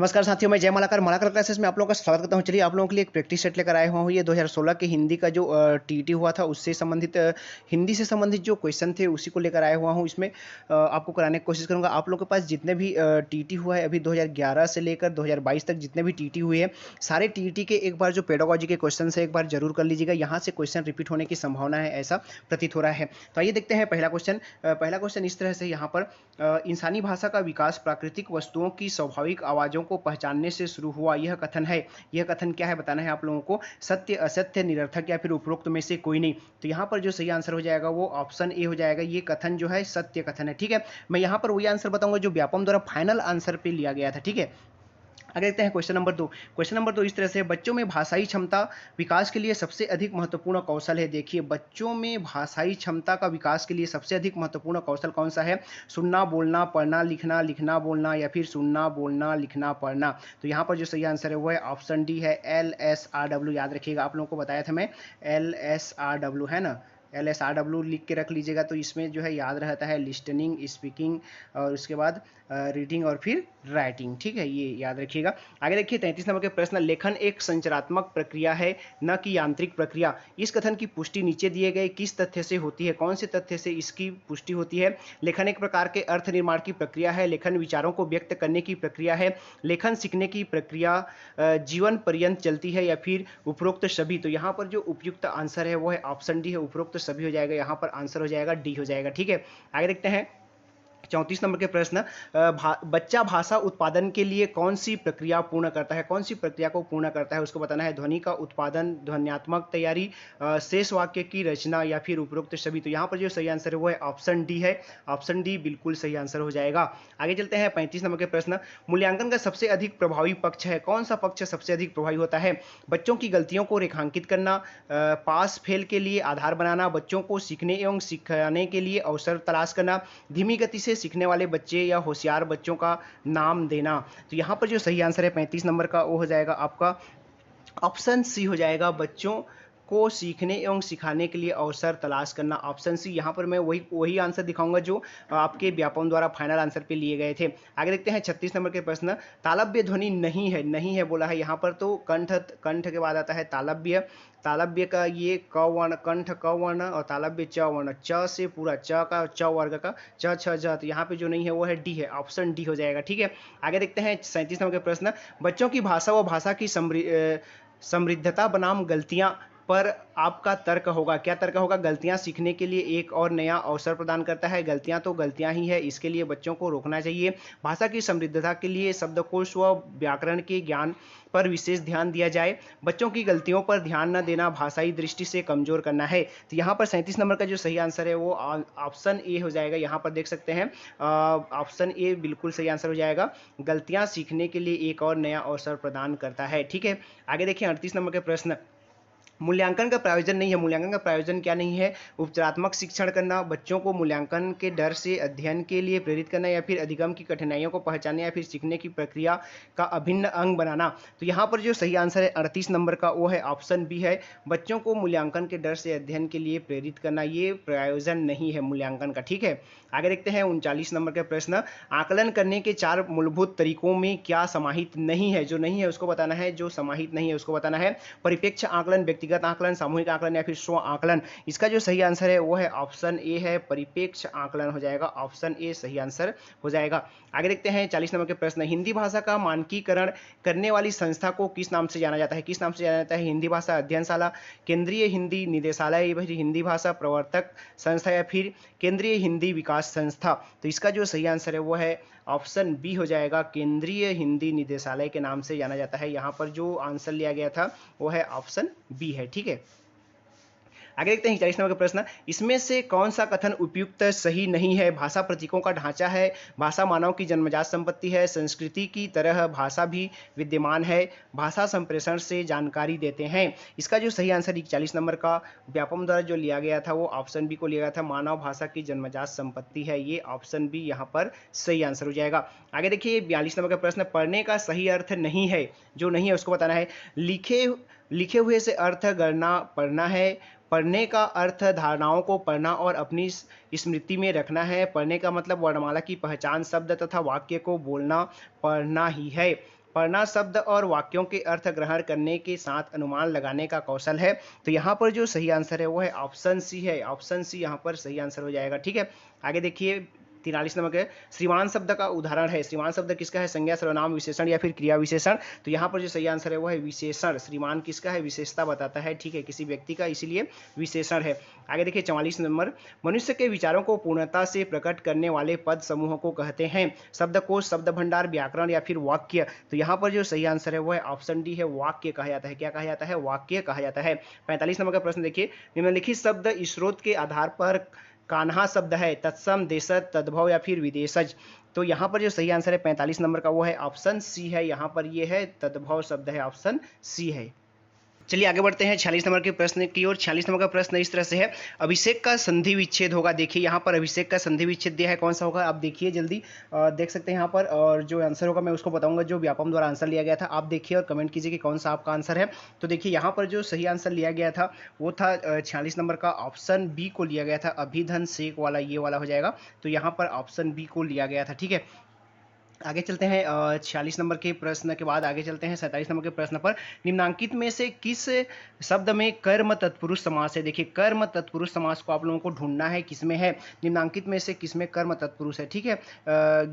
नमस्कार साथियों, मैं जय मालाकर मालाकर क्लासेस में आप लोगों का स्वागत करता हूं। चलिए आप लोगों के लिए एक प्रैक्टिस सेट लेकर आया हुआ हूं। ये 2016 के हिंदी का जो टीईटी हुआ था उससे संबंधित हिंदी से संबंधित जो क्वेश्चन थे उसी को लेकर आया हुआ हूं। इसमें आपको कराने की कोशिश करूंगा। आप लोगों के पास जितने भी टीईटी हुआ है अभी 2011 से लेकर 2022 तक जितने भी टीईटी हुए हैं, सारे टीईटी के एक बार जो पेडागोजी के क्वेश्चन है एक बार जरूर कर लीजिएगा। यहाँ से क्वेश्चन रिपीट होने की संभावना है, ऐसा प्रतीत हो रहा है। तो आइए देखते हैं पहला क्वेश्चन। पहला क्वेश्चन इस तरह से यहाँ पर इंसानी भाषा का विकास प्राकृतिक वस्तुओं की स्वाभाविक आवाज़ों को पहचानने से शुरू हुआ। यह कथन है, यह कथन क्या है बताना है आप लोगों को। सत्य, असत्य, निरर्थक या फिर उपरोक्त में से कोई नहीं। तो यहाँ पर जो सही आंसर हो जाएगा वो ऑप्शन ए हो जाएगा। ये कथन जो है सत्य कथन है। ठीक है, मैं यहाँ पर वही आंसर बताऊंगा जो व्यापम द्वारा फाइनल आंसर पे लिया गया था। ठीक है, आगे देखते हैं क्वेश्चन नंबर 2। क्वेश्चन नंबर 2 इस तरह से, बच्चों में भाषाई क्षमता विकास के लिए सबसे अधिक महत्वपूर्ण कौशल है। देखिए, बच्चों में भाषाई क्षमता का विकास के लिए सबसे अधिक महत्वपूर्ण कौशल कौन सा है? सुनना, बोलना, पढ़ना, लिखना, लिखना, बोलना या फिर सुनना, बोलना, लिखना, पढ़ना। तो यहाँ पर जो सही आंसर है वो है ऑप्शन डी है, LSRW। याद रखिएगा, आप लोगों को बताया था मैं, LSRW है ना, LSRW लिख के रख लीजिएगा। तो इसमें जो है याद रहता है लिस्टनिंग, स्पीकिंग और उसके बाद रीडिंग और फिर राइटिंग। ठीक है, ये याद रखिएगा। आगे देखिए 33 नंबर के प्रश्न, लेखन एक संरचनात्मक प्रक्रिया है न कि यांत्रिक प्रक्रिया। इस कथन की पुष्टि नीचे दिए गए किस तथ्य से होती है? कौन से तथ्य से इसकी पुष्टि होती है? लेखन एक प्रकार के अर्थ निर्माण की प्रक्रिया है, लेखन विचारों को व्यक्त करने की प्रक्रिया है, लेखन सीखने की प्रक्रिया जीवन पर्यंत चलती है या फिर उपरोक्त सभी। तो यहाँ पर जो उपयुक्त आंसर है वो है ऑप्शन डी है, उपरोक्त सभी हो जाएगा। यहाँ पर आंसर हो जाएगा डी हो जाएगा। ठीक है, आगे देखते हैं 34 नंबर के प्रश्न, बच्चा भाषा उत्पादन के लिए कौन सी प्रक्रिया पूर्ण करता है? कौन सी प्रक्रिया को पूर्ण करता है उसको बताना है। ध्वनि का उत्पादन, ध्वन्यात्मक तैयारी, शेष वाक्य की रचना या फिर उपरोक्त सभी। तो यहाँ पर जो सही आंसर है वो है ऑप्शन डी है। ऑप्शन डी बिल्कुल सही आंसर हो जाएगा। आगे चलते हैं 35 नंबर के प्रश्न, मूल्यांकन का सबसे अधिक प्रभावी पक्ष है। कौन सा पक्ष सबसे अधिक प्रभावी होता है? बच्चों की गलतियों को रेखांकित करना, पास फेल के लिए आधार बनाना, बच्चों को सीखने एवं सिखाने के लिए अवसर तलाश करना, धीमी गति से सीखने वाले बच्चे या होशियार बच्चों का नाम देना। तो यहाँ पर जो सही आंसर है 35 नंबर का वो हो जाएगा आपका ऑप्शन सी हो जाएगा, बच्चों को सीखने एवं सिखाने के लिए अवसर तलाश करना। Option C. यहाँ पर मैं वही आंसर दिखाऊंगा जो आपके व्यापम द्वारा फाइनल आंसर पे लिए गए थे। आगे देखते हैं 36 नंबर के प्रश्न, तालव्य ध्वनि नहीं है, नहीं है बोला है यहाँ पर। तो कंठ, कंठ के बाद आता है तालव्य। तालव्य का ये क वर्ण, कंठ क वर्ण और तालव्य च वर्ण, च से पूरा च का च वर्ग का च छ ज। तो यहाँ पे जो नहीं है वो है डी है, ऑप्शन डी हो जाएगा। ठीक है, आगे देखते हैं 37 नंबर के प्रश्न, बच्चों की भाषा व भाषा की समृद्धता बनाम गलतियां पर आपका तर्क होगा। क्या तर्क होगा? गलतियां सीखने के लिए एक और नया अवसर प्रदान करता है। गलतियां तो गलतियां ही है, इसके लिए बच्चों को रोकना चाहिए। भाषा की समृद्धता के लिए शब्दकोश व व्याकरण के ज्ञान पर विशेष ध्यान दिया जाए। बच्चों की गलतियों पर ध्यान न देना भाषाई दृष्टि से कमजोर करना है। तो यहाँ पर 37 नंबर का जो सही आंसर है वो ऑप्शन ए हो जाएगा। यहाँ पर देख सकते हैं ऑप्शन ए बिल्कुल सही आंसर हो जाएगा। गलतियां सीखने के लिए एक और नया अवसर प्रदान करता है। ठीक है, आगे देखिए 38 नंबर के प्रश्न, मूल्यांकन का प्रायोजन नहीं है। मूल्यांकन का प्रायोजन क्या नहीं है? उपचारात्मक शिक्षण करना, बच्चों को मूल्यांकन के डर से अध्ययन के लिए प्रेरित करना या फिर अधिगम की कठिनाइयों को पहचानने या फिर सीखने की प्रक्रिया का अभिन्न अंग बनाना। तो यहाँ पर जो सही आंसर है 38 नंबर का वो है ऑप्शन बी है, बच्चों को मूल्यांकन के डर से अध्ययन के लिए प्रेरित करना। ये प्रायोजन नहीं है मूल्यांकन का। ठीक है, आगे देखते हैं 39 नंबर का प्रश्न, आकलन करने के 4 मूलभूत तरीकों में क्या समाहित नहीं है? जो नहीं है उसको बताना है, जो समाहित नहीं है उसको बताना है। परिप्रेक्ष्य आकलन, व्यक्तिगत आकलन, सामूहिक आकलन या फिर स्व आकलन। इसका जो सही आंसर है वो है ऑप्शन ए है, परिप्रेक्ष्य आकलन हो जाएगा। ऑप्शन ए सही आंसर हो जाएगा। आगे देखते हैं 40 नंबर के प्रश्न, हिंदी भाषा का मानकीकरण करने वाली संस्था को किस नाम से जाना जाता है? किस नाम से जाना जाता है? हिंदी भाषा अध्ययनशाला, केंद्रीय हिंदी निदेशालय या फिर हिंदी भाषा प्रवर्तक संस्था या फिर केंद्रीय हिंदी विकास संस्था। तो इसका जो सही आंसर है वो है ऑप्शन बी हो जाएगा, केंद्रीय हिंदी निदेशालय के नाम से जाना जाता है। यहाँ पर जो आंसर लिया गया था वो है ऑप्शन बी है। ठीक है, आगे देखते हैं 40 नंबर का प्रश्न, इसमें से कौन सा कथन उपयुक्त सही नहीं है? भाषा प्रतीकों का ढांचा है, भाषा मानव की जन्मजात संपत्ति है, संस्कृति की तरह भाषा भी विद्यमान है, भाषा संप्रेषण से जानकारी देते हैं। इसका जो सही आंसर 41 नंबर का व्यापम द्वारा जो लिया गया था वो ऑप्शन बी को लिया गया था, मानव भाषा की जन्मजात संपत्ति है। ये ऑप्शन बी यहाँ पर सही आंसर हो जाएगा। आगे देखिए 42 नंबर का प्रश्न, पढ़ने का सही अर्थ नहीं है। जो नहीं है उसको बताना है। लिखे हुए से अर्थ गणना पढ़ना है, पढ़ने का अर्थ धारणाओं को पढ़ना और अपनी स्मृति में रखना है, पढ़ने का मतलब वर्णमाला की पहचान, शब्द तथा वाक्य को बोलना पढ़ना ही है। पढ़ना शब्द और वाक्यों के अर्थ ग्रहण करने के साथ अनुमान लगाने का कौशल है। तो यहाँ पर जो सही आंसर है वो है ऑप्शन सी है, ऑप्शन सी यहाँ पर सही आंसर हो जाएगा। ठीक है, आगे देखिए 43 नंबर के श्रीमान शब्द का उदाहरण है। श्रीमान शब्द किसका है? संज्ञा, सर्वनाम, विशेषण या फिर क्रिया विशेषण। तो यहाँ पर जो सही आंसर है वो है विशेषण। श्रीमान किसका है? विशेषता बताता है, ठीक है, किसी व्यक्ति का, इसीलिए विशेषण है। आगे देखिए 44 नंबर, मनुष्य के विचारों को पूर्णता से प्रकट करने वाले पद समूह को कहते हैं। शब्दकोश, शब्द भंडार, व्याकरण या फिर वाक्य। तो यहाँ पर जो सही आंसर है वो है ऑप्शन डी है, वाक्य कहा जाता है। क्या कहा जाता है? वाक्य कहा जाता है। 45 नंबर का प्रश्न देखिए, निम्नलिखित शब्द स्रोत के आधार पर कान्हा शब्द है, तत्सम, देशज, तद्भव या फिर विदेशज। तो यहाँ पर जो सही आंसर है 45 नंबर का वो है ऑप्शन सी है, यहाँ पर ये है तद्भव शब्द है, ऑप्शन सी है। चलिए आगे बढ़ते हैं 46 नंबर के प्रश्न की ओर। 46 नंबर का प्रश्न इस तरह से है, अभिषेक का संधि विच्छेद होगा। देखिए यहाँ पर अभिषेक का संधि विच्छेद दिया है, कौन सा होगा? आप देखिए जल्दी देख सकते हैं यहाँ पर, और जो आंसर होगा मैं उसको बताऊंगा, जो व्यापम द्वारा आंसर लिया गया था। आप देखिए और कमेंट कीजिए कि कौन सा आपका आंसर है। तो देखिए यहाँ पर जो सही आंसर लिया गया था वो था 46 नंबर का ऑप्शन बी को लिया गया था, अभिधन सेक वाला, ये वाला हो जाएगा। तो यहाँ पर ऑप्शन बी को लिया गया था। ठीक है, आगे चलते हैं 46 नंबर के प्रश्न के बाद आगे चलते हैं 47 नंबर के प्रश्न पर। निम्नांकित में से किस शब्द में कर्म तत्पुरुष समास है? देखिए कर्म तत्पुरुष समास को आप लोगों को ढूंढना है, किसमें है? निम्नांकित में से किसमें कर्म तत्पुरुष है? ठीक है,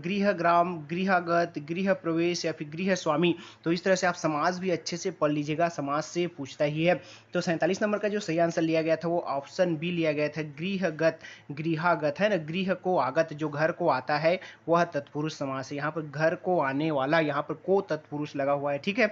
गृह ग्राम, गृहगत, गृह प्रवेश या फिर गृह स्वामी। तो इस तरह से आप समास भी अच्छे से पढ़ लीजिएगा, समास से पूछता ही है। तो 47 नंबर का जो सही आंसर लिया गया था वो ऑप्शन बी लिया गया था, गृहगत। गृहागत है ना, गृह को आगत, जो घर को आता है वह तत्पुरुष समास है। यहाँ पर घर को आने वाला, यहाँ पर को तत्पुरुष लगा हुआ है। ठीक है,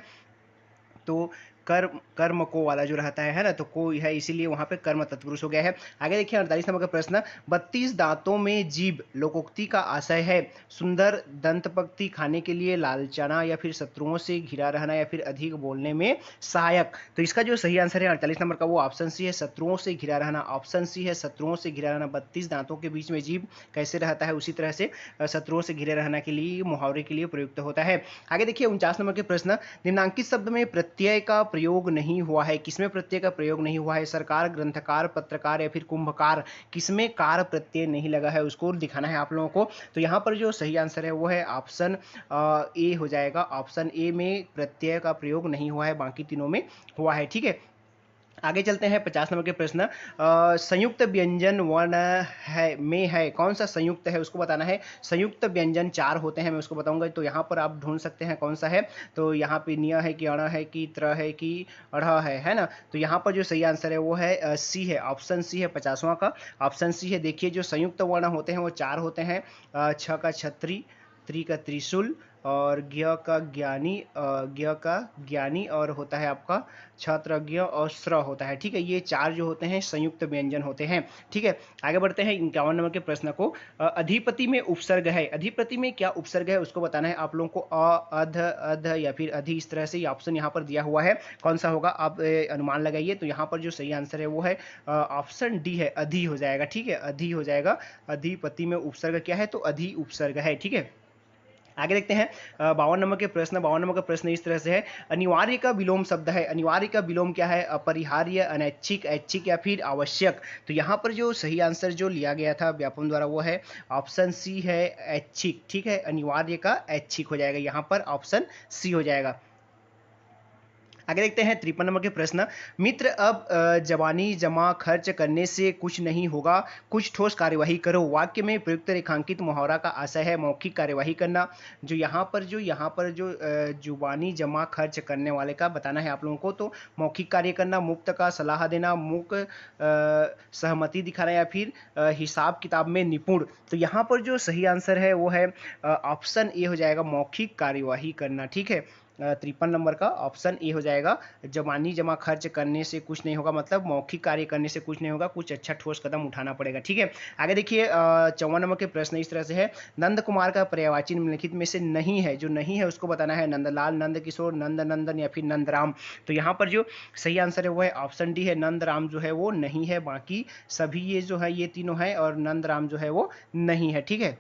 तो कर्म, कर्म को वाला जो रहता है ना, तो को है, इसीलिए वहां पे कर्म तत्पुरुष हो गया है। आगे देखिए 48 नंबर का प्रश्न, 32 दांतों में जीभ लोकोक्ति का आशय है। सुंदर दंतपक्ति, खाने के लिए लालचना या फिर शत्रुओं से घिरा रहना या फिर अधिक बोलने में सहायक। तो इसका जो सही आंसर है 48 नंबर का वो ऑप्शन सी है, शत्रुओं से घिरा रहना। ऑप्शन सी है, शत्रुओं से घिरा रहना। 32 दांतों के बीच में जीभ कैसे रहता है, उसी तरह से शत्रुओं से घिरे रहना के लिए, मुहावरे के लिए प्रयुक्त होता है। आगे देखिए 49 नंबर के प्रश्न, निम्नांकित शब्द में प्रत्यय का प्रयोग नहीं हुआ है। किसमें प्रत्यय का प्रयोग नहीं हुआ है? सरकार, ग्रंथकार, पत्रकार या फिर कुंभकार। किसमें कार प्रत्यय नहीं लगा है, उसको दिखाना है आप लोगों को। तो यहाँ पर जो सही आंसर है वो है ऑप्शन ए हो जाएगा। ऑप्शन ए में प्रत्यय का प्रयोग नहीं हुआ है, बाकी तीनों में हुआ है। ठीक है, आगे चलते हैं 50 नंबर के प्रश्न, संयुक्त व्यंजन वर्ण है में है, कौन सा संयुक्त है उसको बताना है। संयुक्त व्यंजन 4 होते हैं, मैं उसको बताऊंगा। तो यहाँ पर आप ढूंढ सकते हैं कौन सा है। तो यहाँ पे निय है कि अण है कि त्र है कि अढ़ है ना। तो यहाँ पर जो सही आंसर है वो है सी है, ऑप्शन सी है, 50वां का ऑप्शन सी है। देखिए जो संयुक्त वर्ण होते हैं वो 4 होते हैं, छ का छत्री, त्रि का त्रिशूल, और ज्ञ का ज्ञानी, ज्ञ का ज्ञानी, और होता है आपका छत्रज्ञ और श्र होता है। ठीक है, ये 4 जो होते हैं संयुक्त व्यंजन होते हैं। ठीक है, आगे बढ़ते हैं 51 नंबर के प्रश्न को। अधिपति में उपसर्ग है, अधिपति में क्या उपसर्ग है उसको बताना है आप लोगों को। अध, अध या फिर अधि, इस तरह से ये ऑप्शन यहाँ पर दिया हुआ है, कौन सा होगा आप अनुमान लगाइए। तो यहाँ पर जो सही आंसर है वो है ऑप्शन डी है, अधि हो जाएगा। ठीक है, अधि हो जाएगा। अधिपति में उपसर्ग क्या है? तो अधि उपसर्ग है। ठीक है, आगे देखते हैं 52 नंबर के प्रश्न। 52 नंबर का प्रश्न इस तरह से है, अनिवार्य का विलोम शब्द है। अनिवार्य का विलोम क्या है? अपरिहार्य, अनैच्छिक, ऐच्छिक या फिर आवश्यक। तो यहाँ पर जो सही आंसर जो लिया गया था व्यापम द्वारा वो है ऑप्शन सी है, ऐच्छिक। ठीक है, अनिवार्य का ऐच्छिक हो जाएगा, यहाँ पर ऑप्शन सी हो जाएगा। आगे देखते हैं 53 नंबर के प्रश्न, मित्र अब जवानी जमा खर्च करने से कुछ नहीं होगा, कुछ ठोस कार्यवाही करो। वाक्य में प्रयुक्त रेखांकित मुहावरा का आशय है मौखिक कार्यवाही करना। जो यहाँ पर जो जुबानी जमा खर्च करने वाले का बताना है आप लोगों को। तो मौखिक कार्य करना, मुक्त का सलाह देना, मूक सहमति दिखाना या फिर हिसाब किताब में निपुण। तो यहाँ पर जो सही आंसर है वो है ऑप्शन ए हो जाएगा, मौखिक कार्यवाही करना। ठीक है, 53 नंबर का ऑप्शन ए हो जाएगा। जवानी जमा खर्च करने से कुछ नहीं होगा, मतलब मौखिक कार्य करने से कुछ नहीं होगा, कुछ अच्छा ठोस कदम उठाना पड़ेगा। ठीक है, आगे देखिए 54 नंबर के प्रश्न इस तरह से है, नंद कुमार का पर्यायवाची निम्नलिखित में से नहीं है। जो नहीं है उसको बताना है, नंदलाल, नंद किशोर, नंद नंदन या फिर नंदराम। तो यहाँ पर जो सही आंसर है वो है ऑप्शन डी है, नंदराम जो है वो नहीं है, बाकी सभी ये जो है ये तीनों है, और नंदराम जो है वो नहीं है। ठीक है,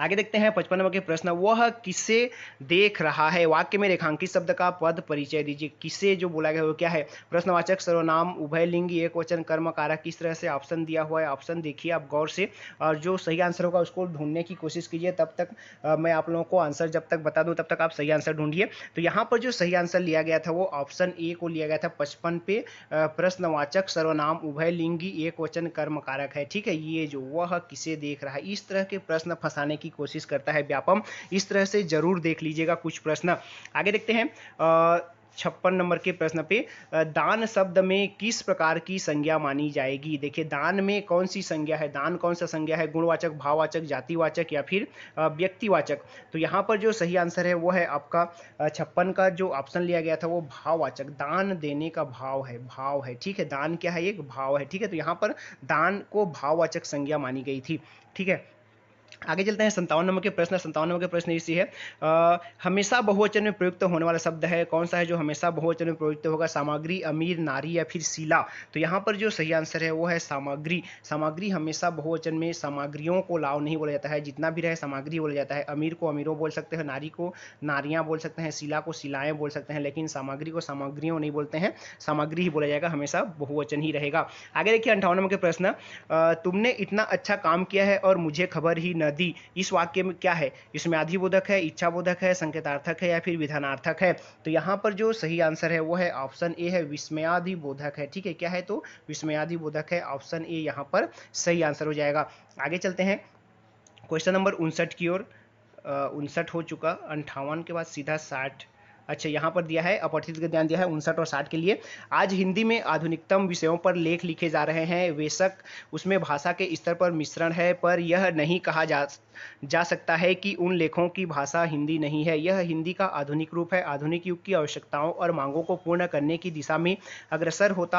आगे देखते हैं 55 नंबर के प्रश्न, वह किसे देख रहा है। वाक्य में रेखांकित शब्द का पद परिचय दीजिए। किसे जो बोला गया वो क्या है, प्रश्नवाचक, सर्वनाम, उभयलिंगी, एकवचन, कर्म, कारक। किस तरह से ऑप्शन दिया हुआ है, ऑप्शन देखिए आप गौर से और जो सही आंसर होगा उसको ढूंढने की कोशिश कीजिए। तब तक मैं आप लोगों को आंसर जब तक बता दूं तब तक आप सही आंसर ढूंढिए। तो यहाँ पर जो सही आंसर लिया गया था वो ऑप्शन ए को लिया गया था 55 पे। प्रश्नवाचक, सर्वनाम, उभयलिंगी, एकवचन, कर्म, कारक है। ठीक है, ये जो वह किसे देख रहा है, इस तरह के प्रश्न फंसाने की कोशिश करता है व्यापम। इस तरह से जरूर देख लीजिएगा कुछ प्रश्न। आगे देखते हैं 56 नंबर के प्रश्न पे, दान शब्द में किस प्रकार की संज्ञा मानी जाएगी। देखिए दान में कौन सी संज्ञा है, दान कौन सा संज्ञा है, गुणवाचक, भाववाचक, जातिवाचक या फिर व्यक्तिवाचक। तो यहाँ पर जो सही आंसर है वो है आपका 56 का जो ऑप्शन लिया गया था वो भाववाचक, दान देने का भाव है, भाव है। ठीक है, दान क्या है, एक भाव है। ठीक है, तो यहाँ पर दान को भाववाचक संज्ञा मानी गई थी। ठीक है, आगे चलते हैं 57 नंबर के प्रश्न। 57 नंबर के प्रश्न इसी है, हमेशा बहुवचन में प्रयुक्त होने वाला शब्द है, कौन सा है जो हमेशा बहुवचन में प्रयुक्त होगा, सामग्री, अमीर, नारी या फिर शिला। तो यहाँ पर जो सही आंसर है वो है सामग्री। सामग्री हमेशा बहुवचन में, सामग्रियों को लाभ नहीं बोला जाता है, जितना भी रहे सामग्री बोला जाता है। अमीर को अमीरों बोल सकते हैं, नारी को नारियां बोल सकते हैं, शिला को शिलाएं बोल सकते हैं, लेकिन सामग्री को सामग्रियों नहीं बोलते हैं, सामग्री ही बोला जाएगा, हमेशा बहुवचन ही रहेगा। आगे देखिए 58 नंबर के प्रश्न, तुमने इतना अच्छा काम किया है और मुझे खबर ही न दी। इस वाक्य में क्या है, इसमें आधिबोधक है, इच्छाबोधक है, संकेतार्थक है या फिर विधानार्थक है। तो यहाँ पर जो सही आंसर है वो है ऑप्शन ए है, विस्मयाधिबोधक है। ठीक है, क्या है तो विस्मयाधिबोधक है, ऑप्शन ए यहाँ पर सही आंसर हो जाएगा। आगे चलते हैं क्वेश्चन नंबर 59 की ओर। 59 हो चुका, 58 के बाद सीधा 60। अच्छा, यहाँ पर दिया है अपठित गद्यांश दिया है 59 और 60 के लिए। आज हिंदी में आधुनिकतम विषयों पर लेख लिखे जा रहे हैं, बेशक उसमें भाषा के स्तर पर मिश्रण है, पर यह नहीं कहा जा सकता है कि उन लेखों की भाषा हिंदी नहीं है। यह हिंदी का आधुनिक रूप है, आधुनिक युग की आवश्यकताओं और मांगों को पूर्ण करने की दिशा में अग्रसर होता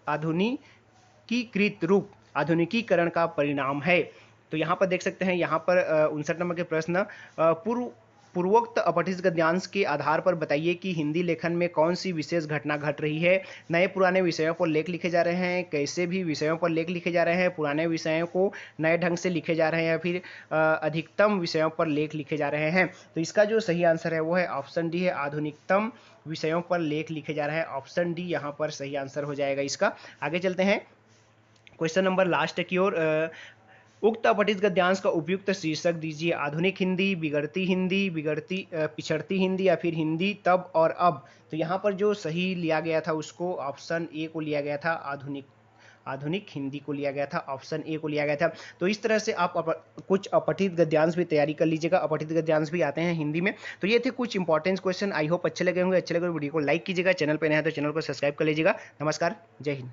आधुनिकीकृत रूप आधुनिकीकरण का परिणाम है। तो यहाँ पर देख सकते हैं, यहाँ पर 59 नंबर के प्रश्न, पूर्वोक्त अपठित गद्यांश के आधार पर बताइए कि हिंदी लेखन में कौन सी विशेष घटना घट रही है। नए पुराने विषयों पर लेख लिखे जा रहे हैं, कैसे भी विषयों पर लेख लिखे जा रहे हैं, पुराने विषयों को नए ढंग से लिखे जा रहे हैं या फिर अधिकतम विषयों पर लेख लिखे जा रहे हैं। तो इसका जो सही आंसर है वो है ऑप्शन डी है, आधुनिकतम विषयों पर लेख लिखे जा रहे हैं। ऑप्शन डी यहाँ पर सही आंसर हो जाएगा इसका। आगे चलते हैं क्वेश्चन नंबर लास्ट की ओर। उक्त अपठित गद्यांश का उपयुक्त शीर्षक दीजिए। आधुनिक हिंदी, बिगड़ती हिंदी, पिछड़ती हिंदी या फिर हिंदी तब और अब। तो यहाँ पर जो सही लिया गया था उसको ऑप्शन ए को लिया गया था, आधुनिक हिंदी को लिया गया था, ऑप्शन ए को लिया गया था। तो इस तरह से आप कुछ अपठित गद्यांश भी तैयारी कर लीजिएगा, अपठित गद्यांश भी आते हैं हिंदी में। तो ये थे कुछ इंपॉर्टेंट क्वेश्चन। आई होप अच्छे लगे होंगे। अच्छे लगे वीडियो को लाइक कीजिएगा, चैनल पर नया है तो चैनल को सब्सक्राइब कर लीजिएगा। नमस्कार, जय हिंद।